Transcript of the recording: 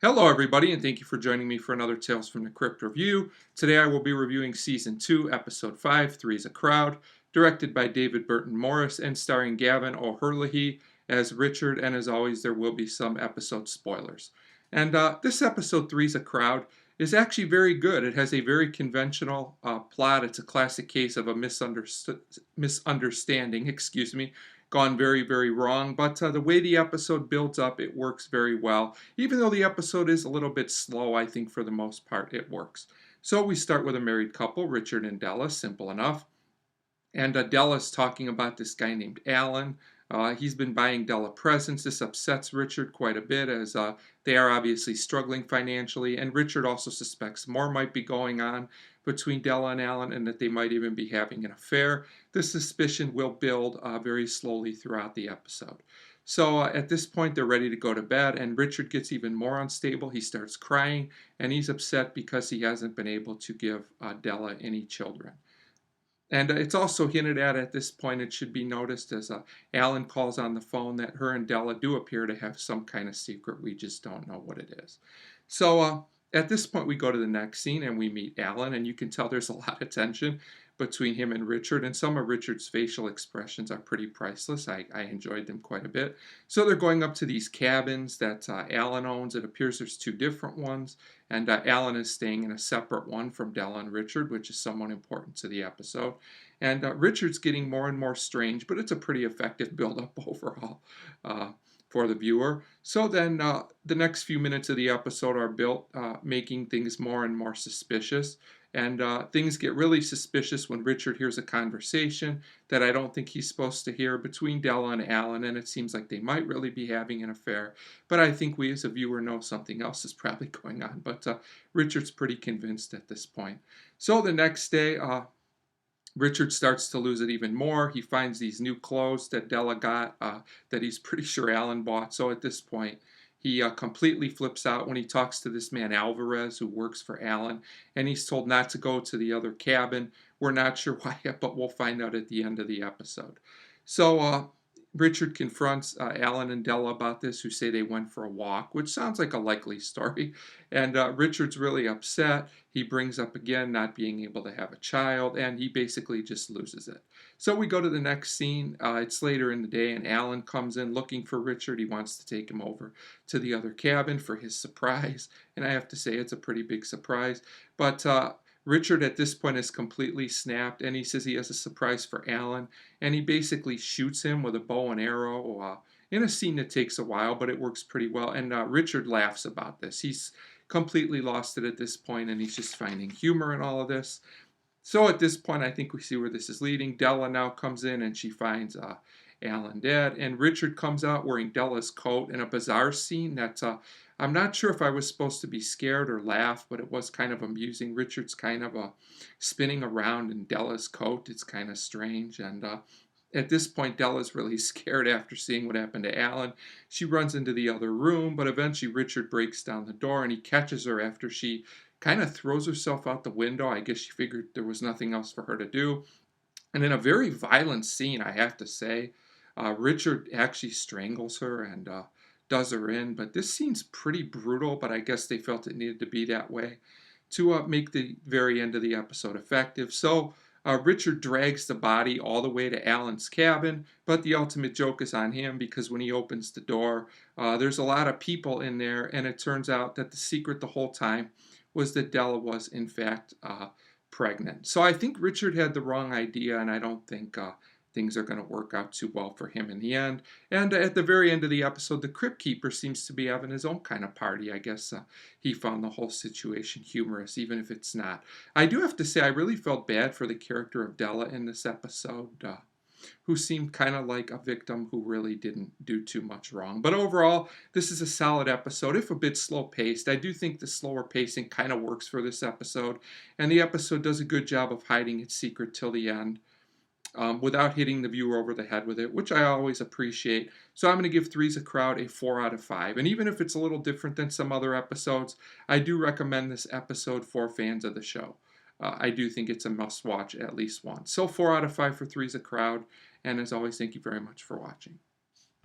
Hello, everybody, and thank you for joining me for another Tales from the Crypt review. Today I will be reviewing Season 2, Episode 5, Three's a Crowd, directed by David Burton Morris and starring Gavan O'Herlihy as Richard, and as always, there will be some episode spoilers. And this episode, Three's a Crowd, is actually very good. It has a very conventional plot. It's a classic case of a misunderstanding, gone very, very wrong. But the way the episode builds up, it works very well. Even though the episode is a little bit slow, I think for the most part it works. So we start with a married couple, Richard and Della, simple enough. And Della's talking about this guy named Alan. He's been buying Della presents. This upsets Richard quite a bit as they are obviously struggling financially. And Richard also suspects more might be going on between Della and Alan and that they might even be having an affair. This suspicion will build very slowly throughout the episode. So at this point, they're ready to go to bed, and Richard gets even more unstable. He starts crying, and he's upset because he hasn't been able to give Della any children. And it's also hinted at this point, it should be noticed as Alan calls on the phone that her and Della do appear to have some kind of secret. We just don't know what it is. So at this point, we go to the next scene and we meet Alan, and you can tell there's a lot of tension between him and Richard, and some of Richard's facial expressions are pretty priceless. I enjoyed them quite a bit. So they're going up to these cabins that Alan owns. It appears there's two different ones, and Alan is staying in a separate one from Della and Richard, which is somewhat important to the episode. And Richard's getting more and more strange, but it's a pretty effective build-up overall for the viewer. So then the next few minutes of the episode are built, making things more and more suspicious. And things get really suspicious when Richard hears a conversation that I don't think he's supposed to hear between Della and Alan, and it seems like they might really be having an affair. But I think we as a viewer know something else is probably going on. But Richard's pretty convinced at this point. So the next day, Richard starts to lose it even more. He finds these new clothes that Della got that he's pretty sure Alan bought. So at this point, he completely flips out when he talks to this man Alvarez who works for Alan, and he's told not to go to the other cabin. We're not sure why yet, but we'll find out at the end of the episode. So Richard confronts Alan and Della about this, who say they went for a walk, which sounds like a likely story. And Richard's really upset. He brings up again not being able to have a child, and he basically just loses it. So we go to the next scene. It's later in the day, and Alan comes in looking for Richard. He wants to take him over to the other cabin for his surprise. And I have to say, it's a pretty big surprise. But Richard at this point is completely snapped, and he says he has a surprise for Alan, and he basically shoots him with a bow and arrow in a scene that takes a while, but it works pretty well. And Richard laughs about this. He's completely lost it at this point, and he's just finding humor in all of this. So at this point, I think we see where this is leading. Della now comes in, and she finds Alan dead, and Richard comes out wearing Della's coat in a bizarre scene that I'm not sure if I was supposed to be scared or laugh, but it was kind of amusing. Richard's kind of spinning around in Della's coat. It's kind of strange, and at this point, Della's really scared after seeing what happened to Alan. She runs into the other room, but eventually Richard breaks down the door, and he catches her after she kind of throws herself out the window. I guess she figured there was nothing else for her to do. And in a very violent scene, I have to say, Richard actually strangles her and does her in. But this scene's pretty brutal, but I guess they felt it needed to be that way to make the very end of the episode effective. So Richard drags the body all the way to Alan's cabin, but the ultimate joke is on him because when he opens the door, there's a lot of people in there, and it turns out that the secret the whole time was that Della was, in fact, pregnant. So I think Richard had the wrong idea, and I don't think things are going to work out too well for him in the end. And at the very end of the episode, the Crypt Keeper seems to be having his own kind of party. I guess he found the whole situation humorous, even if it's not. I do have to say, I really felt bad for the character of Della in this episode, who seemed kind of like a victim who really didn't do too much wrong. But overall, this is a solid episode, if a bit slow-paced. I do think the slower pacing kind of works for this episode, and the episode does a good job of hiding its secret till the end. Without hitting the viewer over the head with it, which I always appreciate. So I'm going to give Three's a Crowd a 4 out of 5. And even if it's a little different than some other episodes, I do recommend this episode for fans of the show. I do think it's a must-watch at least once. So 4 out of 5 for Three's a Crowd. And as always, thank you very much for watching.